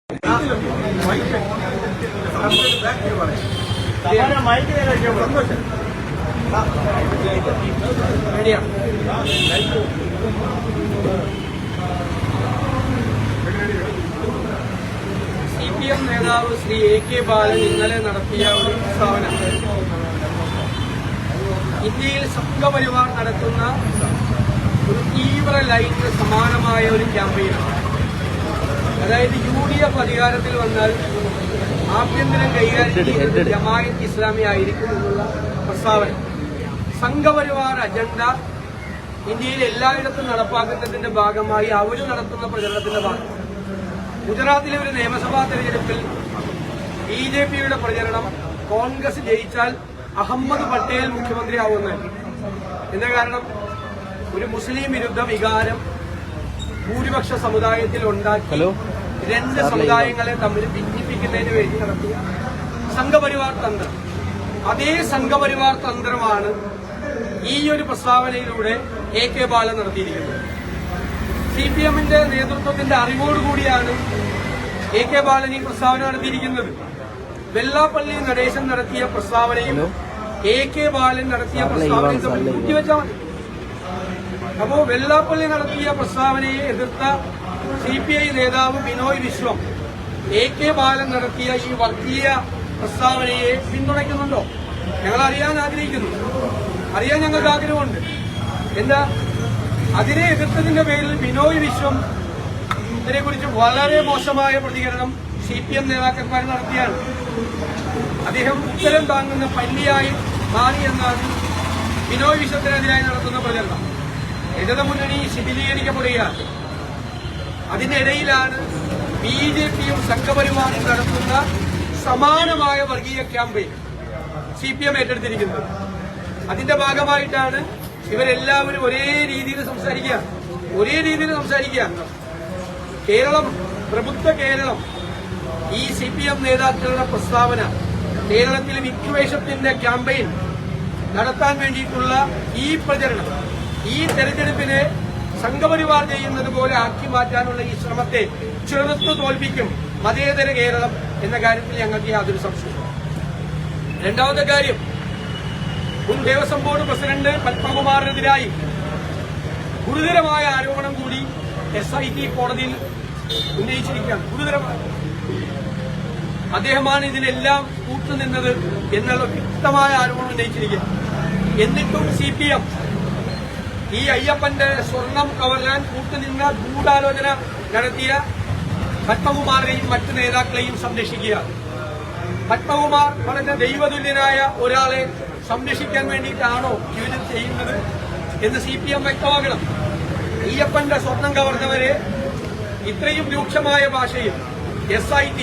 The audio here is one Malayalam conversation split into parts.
CPM നേതാവ് ശ്രീ AK ബാലൻ ഇന്നലെ നടത്തിയ ഒരു പ്രസ്താവന ഇന്ത്യയിൽ സംഘപരിവാർ നടത്തുന്ന ഒരു തീവ്ര ലൈനിന് സമാനമായ ഒരു ക്യാമ്പയിനാണ്. അതായത് UDF അധികാരത്തിൽ വന്നാൽ ആഭ്യന്തരം കൈകാര്യം ചെയ്യുന്നത് ജമാഅത്ത് ഇസ്ലാമി ആയിരിക്കും എന്നുള്ള പ്രസ്താവന. സംഘപരിവാർ അജണ്ട ഇന്ത്യയിൽ എല്ലായിടത്തും നടപ്പാക്കുന്നതിന്റെ ഭാഗമായി അവർ നടത്തുന്ന പ്രചരണത്തിന്റെ ഭാഗം. ഗുജറാത്തിലെ ഒരു നിയമസഭാ തെരഞ്ഞെടുപ്പിൽ BJPയുടെ പ്രചരണം കോൺഗ്രസ് ജയിച്ചാൽ അഹമ്മദ് പട്ടേൽ മുഖ്യമന്ത്രിയാവുന്നതാണ്. എന്താ കാരണം? ഒരു മുസ്ലിം വിരുദ്ധ വികാരം ഭൂരിപക്ഷ സമുദായത്തിൽ ഉണ്ടാക്കി രണ്ട് സമുദായങ്ങളെ തമ്മിൽ ഭിന്നിപ്പിക്കുന്നതിന് വേണ്ടി നടത്തിയ സംഘപരിവാർ തന്ത്രം. അതേ സംഘപരിവാർ തന്ത്രമാണ് ഈ ഒരു പ്രസ്താവനയിലൂടെ AK ബാലൻ നടത്തിയിരിക്കുന്നത്. CPMന്റെ നേതൃത്വത്തിന്റെ അറിവോടുകൂടിയാണ് AK ബാലൻ ഈ പ്രസ്താവന നടത്തിയിരിക്കുന്നത്. വെള്ളാപ്പള്ളി നടേശൻ നടത്തിയ പ്രസ്താവനയും AK ബാലൻ നടത്തിയ പ്രസ്താവനയും തമ്മിൽ കൂട്ടിവെച്ചാൽ മതി. അപ്പോ വെള്ളാപ്പള്ളി നടത്തിയ പ്രസ്താവനയെ എതിർത്ത CPI നേതാവ് ബിനോയ് വിശ്വം AK ബാലൻ നടത്തിയ ഈ വർഗീയ പ്രസ്താവനയെ പിന്തുണയ്ക്കുന്നുണ്ടോ? ഞങ്ങൾ അറിയാൻ ആഗ്രഹിക്കുന്നു. അറിയാൻ ഞങ്ങൾക്ക് ആഗ്രഹമുണ്ട്. എന്താ അതിനെ എതിർത്തതിന്റെ പേരിൽ ബിനോയ് വിശ്വം ഇതിനെക്കുറിച്ച് വളരെ മോശമായ പ്രതികരണം CPM നേതാക്കന്മാർ നടത്തിയാണ്. അദ്ദേഹം ഉത്തരം താങ്ങുന്ന പല്ലിയായി മാറിയെന്നാണ് ബിനോയ് വിശ്വത്തിനെതിരായി നടത്തുന്ന പ്രചരണം. ഇടതുമുന്നണി ശിഥിലീകരിക്കപ്പെടുകയാണ്. അതിനിടയിലാണ് BJPയും സംഘപരിവാറും നടത്തുന്ന സമാനമായ വർഗീയ ക്യാമ്പയിൻ CPM ഏറ്റെടുത്തിരിക്കുന്നത്. അതിന്റെ ഭാഗമായിട്ടാണ് ഇവരെല്ലാവരും ഒരേ രീതിയിൽ സംസാരിക്കുക. കേരളം, പ്രബുദ്ധ കേരളം, ഈ CPM നേതാക്കളുടെ പ്രസ്താവന കേരളത്തിൽ വിദ്വേഷത്തിന്റെ ക്യാമ്പയിൻ നടത്താൻ വേണ്ടിയിട്ടുള്ള ഈ പ്രചരണം, ഈ തെരഞ്ഞെടുപ്പിനെ സംഘപരിവാർ ചെയ്യുന്നത് പോലെ ആക്കി മാറ്റാനുള്ള ഈ ശ്രമത്തെ ചെറുത്തു തോൽപ്പിക്കും മതേതര കേരളം എന്ന കാര്യത്തിൽ ഞങ്ങൾക്ക് യാതൊരു സംശയവും. രണ്ടാമത്തെ കാര്യം, മുൻ ദേവസ്വം ബോർഡ് പ്രസിഡന്റ് പത്മകുമാറിനെതിരായി ഗുരുതരമായ ആരോപണം കൂടി SIT കോടതിയിൽ ഉന്നയിച്ചിരിക്കുകയാണ്. ഗുരുതരമായ അദ്ദേഹമാണ് ഇതിനെല്ലാം കൂട്ടുനിന്നത് എന്നുള്ള വ്യക്തമായ ആരോപണം ഉന്നയിച്ചിരിക്കുക. എന്നിട്ടും CPM ഈ അയ്യപ്പന്റെ സ്വർണം കവരാൻ കൂട്ടുനിന്ന ഗൂഢാലോചന നടത്തിയ പത്മകുമാറിനെയും മറ്റു നേതാക്കളെയും സംരക്ഷിക്കുക. പത്മകുമാർ വളരെ ദൈവതുല്യനായ ഒരാളെ സംരക്ഷിക്കാൻ വേണ്ടിയിട്ടാണോ ഇവര് ചെയ്യുന്നത് എന്ന് CPM വ്യക്തമാക്കണം. അയ്യപ്പന്റെ സ്വർണം കവർന്നവരെ ഇത്രയും രൂക്ഷമായ ഭാഷയിൽ SIT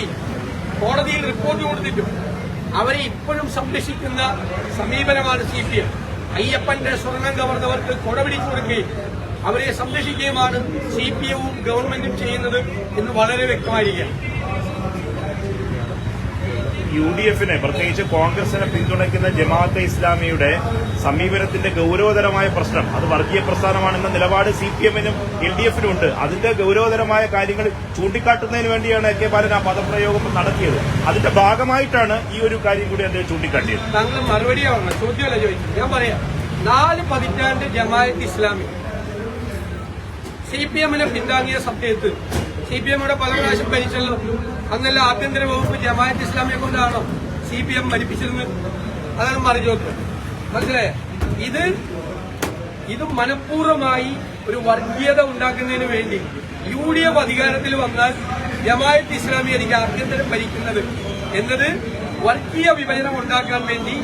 കോടതിയിൽ റിപ്പോർട്ട് കൊടുത്തിട്ടും അവരെ ഇപ്പോഴും സംരക്ഷിക്കുന്ന സമീപനമാണ് CPM. അയ്യപ്പന്റെ സ്വർണം കവർന്നവർക്ക് കൊടപിടിച്ചു കൊടുക്കുകയും അവരെ സംരക്ഷിക്കുകയുമാണ് CPMവും ഗവൺമെന്റും ചെയ്യുന്നത് എന്ന് വളരെ വ്യക്തമായിരിക്കുകയാണ്. UDFനെ, പ്രത്യേകിച്ച് കോൺഗ്രസിനെ പിന്തുണയ്ക്കുന്ന ജമാഅത്തെ ഇസ്ലാമിയുടെ സമീപനത്തിന്റെ ഗൌരവതരമായ പ്രശ്നം, അത് വർഗീയ പ്രസ്ഥാനമാണെന്ന നിലപാട് CPMനും LDFനും ഉണ്ട്. അതിന്റെ ഗൌരവതരമായ കാര്യങ്ങൾ ചൂണ്ടിക്കാട്ടുന്നതിന് വേണ്ടിയാണ് AK ബാലൻ ആ പദപ്രയോഗം നടത്തിയത്. അതിന്റെ ഭാഗമായിട്ടാണ് ഈ ഒരു കാര്യം കൂടി അദ്ദേഹം ചൂണ്ടിക്കാട്ടിയത്. താങ്കൾ മറുപടിയാവണം, ചോദ്യമല്ല ചോദിച്ചത്. ഞാൻ പറയാം, 4 പതിറ്റാണ്ട് ജമാഅത്ത് ഇസ്ലാമി CPMനെ പിന്താങ്ങിയ സമയത്ത് CPMയുടെ പല പ്രാവശ്യം ഭരിച്ചല്ലോ. അന്നല്ല ആഭ്യന്തര വകുപ്പ് ജമാഅത്ത് ഇസ്ലാമിയെ കൊണ്ടാണോ CPM ഭരിപ്പിച്ചിരുന്നത്? അതാണ് മറുചോദ്യം. മനസ്സിലായ? ഇത് മനഃപൂർവ്വമായി ഒരു വർഗീയത ഉണ്ടാക്കുന്നതിന് വേണ്ടി UDF അധികാരത്തിൽ വന്നാൽ ജമാഅത്ത് ഇസ്ലാമി എനിക്ക് ആഭ്യന്തരം ഭരിക്കുന്നത് എന്നത് വർഗീയ വിഭജനം ഉണ്ടാക്കാൻ വേണ്ടി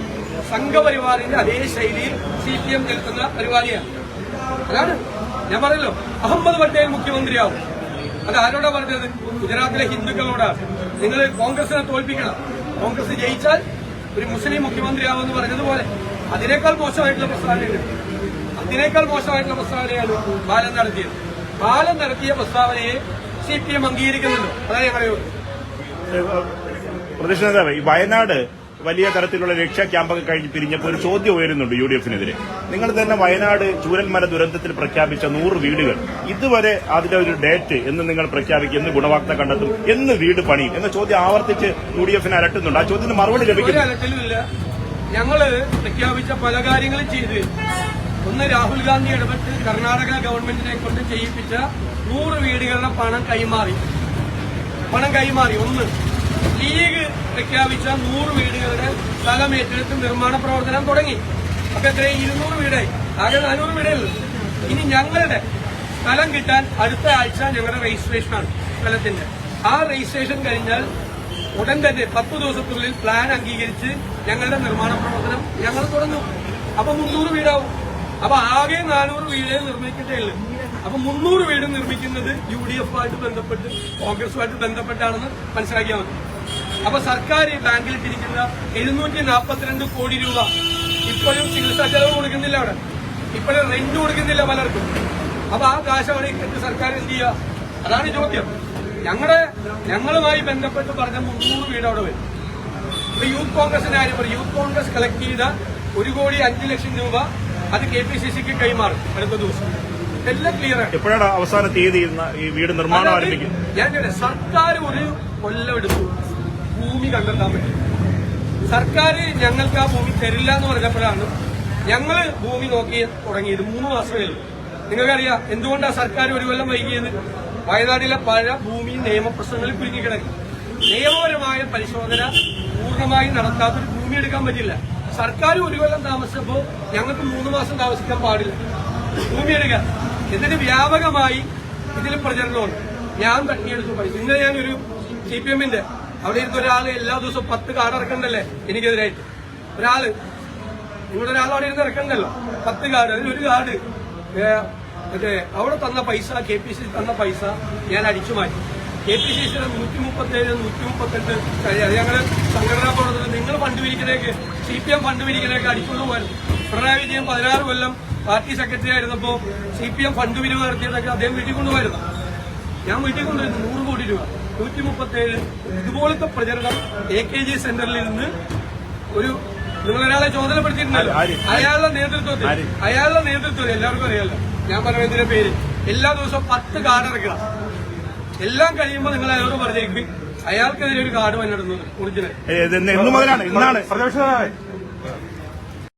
സംഘപരിവാറിന്റെ അതേ ശൈലിയിൽ CPM നിൽക്കുന്ന പരിപാടിയാണ്. അതാണ് ഞാൻ പറയല്ലോ, അഹമ്മദ് പട്ടേൽ മുഖ്യമന്ത്രിയാവും. അത് ആരോടാ പറഞ്ഞത്? ഗുജറാത്തിലെ ഹിന്ദുക്കളോടാണ്. നിങ്ങൾ കോൺഗ്രസിനെ തോൽപ്പിക്കണം, കോൺഗ്രസ് ജയിച്ചാൽ ഒരു മുസ്ലിം മുഖ്യമന്ത്രിയാവുമെന്ന് പറഞ്ഞതുപോലെ അതിനേക്കാൾ മോശമായിട്ടുള്ള പ്രസ്താവനയാണ് ബാലൻ നടത്തിയത്. ബാലൻ നടത്തിയ പ്രസ്താവനയെ CPM അംഗീകരിക്കുന്നുണ്ടോ? അതാണ് ഞാൻ പറയുന്നത്. പ്രതിപക്ഷ നേതാവ്, ഈ വയനാട് വലിയ തരത്തിലുള്ള രക്ഷാ ക്യാമ്പൊക്കെ കഴിഞ്ഞ് പിരിഞ്ഞപ്പോൾ ഒരു ചോദ്യം ഉയരുന്നുണ്ട് UDF-നെതിരെ. നിങ്ങൾ തന്നെ വയനാട് ചൂരൽമല ദുരന്തത്തിൽ പ്രഖ്യാപിച്ച 100 വീടുകൾ ഇതുവരെ അതിന്റെ ഒരു ഡേറ്റ് എന്ന് നിങ്ങൾ പ്രഖ്യാപിക്കും, എന്ന് ഗുണവാക്ത കണ്ടെത്തും, എന്ന് വീട് പണിയും എന്ന ചോദ്യം ആവർത്തിച്ച് UDF-നെ അലട്ടുന്നുണ്ട്. ആ ചോദ്യത്തിന് മറുപടി ലഭിക്കും. അലട്ടലുമില്ല. ഞങ്ങള് പ്രഖ്യാപിച്ച പല കാര്യങ്ങളും ചെയ്ത്, ഒന്ന് രാഹുൽ ഗാന്ധി ഇടപെട്ട് കർണാടക ഗവൺമെന്റിനെ കൊണ്ട് ചെയ്യിപ്പിച്ച 100 വീടുകളുടെ പണം കൈമാറി. ഒന്ന് ലീഗ് പ്രഖ്യാപിച്ച 100 വീടുകളുടെ സ്ഥലം ഏറ്റെടുത്ത് നിർമ്മാണ പ്രവർത്തനം തുടങ്ങി. അപ്പൊ എത്രയും 200 വീടായി, ആകെ 400 വീടേ ഉള്ളൂ. ഇനി ഞങ്ങളുടെ സ്ഥലം കിട്ടാൻ അടുത്ത ആഴ്ച ഞങ്ങളുടെ രജിസ്ട്രേഷനാണ് സ്ഥലത്തിന്റെ. ആ രജിസ്ട്രേഷൻ കഴിഞ്ഞാൽ ഉടൻ തന്നെ 10 ദിവസത്തിനുള്ളിൽ പ്ലാൻ അംഗീകരിച്ച് ഞങ്ങളുടെ നിർമ്മാണ പ്രവർത്തനം ഞങ്ങൾ തുടങ്ങും. അപ്പൊ 300 വീടാവും. അപ്പൊ ആകെ 400 വീടേ നിർമ്മിക്കട്ടേ ഉള്ളൂ. അപ്പൊ 300 വീട് നിർമ്മിക്കുന്നത് UDF-ആയിട്ട് ബന്ധപ്പെട്ട് കോൺഗ്രസുമായിട്ട് ബന്ധപ്പെട്ടാണെന്ന് മനസ്സിലാക്കിയാൽ മതി. അപ്പൊ സർക്കാർ ബാങ്കിലിട്ടിരിക്കുന്ന 742 കോടി രൂപ ഇപ്പോഴും ചികിത്സാ ചെലവ് കൊടുക്കുന്നില്ല, അവിടെ ഇപ്പോഴും റെന്റ് കൊടുക്കുന്നില്ല പലർക്കും. അപ്പൊ ആ കാശ് അവിടെ ഇട്ടിട്ട് സർക്കാർ എന്ത് ചെയ്യുക? അതാണ് ചോദ്യം. ഞങ്ങളുമായി ബന്ധപ്പെട്ട് പറഞ്ഞ 300 വീട് അവിടെ വരും. ഇപ്പൊ യൂത്ത് കോൺഗ്രസിന്റെ കാര്യം പറയും. യൂത്ത് കോൺഗ്രസ് കളക്ട് ചെയ്ത 1,05,00,000 രൂപ അത് KPCC-ക്ക് കൈമാറും അടുത്ത ദിവസം. എല്ലാം ക്ലിയർ ആണ്. എപ്പോഴാണ് അവസാന തീയതി ഈ വീട് നിർമ്മാണം ആരംഭിക്കും? ഞാൻ സർക്കാർ ഒരു കൊല്ലം എടുത്തു ഭൂമി കണ്ടെത്താൻ പറ്റും. സർക്കാർ ഞങ്ങൾക്ക് ആ ഭൂമി തരില്ല എന്ന് പറഞ്ഞപ്പോഴാണ് ഞങ്ങള് ഭൂമി നോക്കി തുടങ്ങിയത്. 3 മാസമേ ഉള്ളൂ. നിങ്ങൾക്കറിയാം എന്തുകൊണ്ടാണ് സർക്കാർ ഒരു കൊല്ലം വൈകിയത്? വയനാട്ടിലെ പല ഭൂമി നിയമപ്രശ്നങ്ങളിൽ കുരുങ്ങിക്കിടക്കും. നിയമപരമായ പരിശോധന പൂർണ്ണമായി നടത്താത്തൊരു ഭൂമി എടുക്കാൻ പറ്റില്ല. സർക്കാർ ഒരു കൊല്ലം താമസിച്ചപ്പോ ഞങ്ങൾക്ക് 3 മാസം താമസിക്കാൻ പാടില്ല ഭൂമി എടുക്കാൻ. എന്നിട്ട് വ്യാപകമായി ഇതിൽ പ്രചരണമുണ്ട്. ഞാൻ തട്ടിയെടുത്തു പൈസ. ഇന്നലെ ഞാനൊരു CPM-ന്റെ അവിടെ ഇരുന്ന ഒരാൾ എല്ലാ ദിവസവും 10 കാർഡ് ഇറക്കണ്ടല്ലേ എനിക്കെതിരായിട്ട്. നിങ്ങളുടെ ഒരാൾ അവിടെ ഇരുന്ന് ഇറക്കണ്ടല്ലോ 10 കാർഡ്. അതിലൊരു കാർഡ് മറ്റേ അവിടെ തന്ന പൈസ, KPCC തന്ന പൈസ ഞാൻ അടിച്ചു മാറ്റി. KPCC-യുടെ 137, 138 ഞങ്ങള് സംഘടനാ പ്രവർത്തനം നിങ്ങൾ ഫണ്ട് പിരിക്കുന്നേക്ക് CPM ഫണ്ട് പിരിക്കുന്നേക്ക് അടിച്ചുകൊണ്ട് പോയിരുന്നു. പിണറായി വിജയൻ 16 കൊല്ലം പാർട്ടി സെക്രട്ടറി ആയിരുന്നപ്പോ CPM ഫണ്ട് പിരിവ് നടത്തിയതൊക്കെ അദ്ദേഹം വീട്ടിൽ കൊണ്ടുപോയിരുന്നു. ഞാൻ വീട്ടിൽ കൊണ്ടുവരുന്നു 100 കോടി രൂപ, 137. ഇതുപോലത്തെ പ്രചരണം AKG സെന്ററിൽ നിന്ന് നിങ്ങളൊരാളെ ചുമതലപ്പെടുത്തിയിട്ടുണ്ടല്ലോ. അയാളുടെ നേതൃത്വത്തിൽ എല്ലാവർക്കും അറിയാലോ, ഞാൻ പറയുന്നതിന്റെ പേര് എല്ലാ ദിവസവും 10 കാർഡ് ഇറക്കുക. എല്ലാം കഴിയുമ്പോൾ നിങ്ങൾ അയാളോട് പറഞ്ഞേക്കും അയാൾക്കെതിരെ ഒരു കാർഡ് വന്നിടുന്നത് ഒറിജിനൽ. ഇന്ന് മുതലാണ്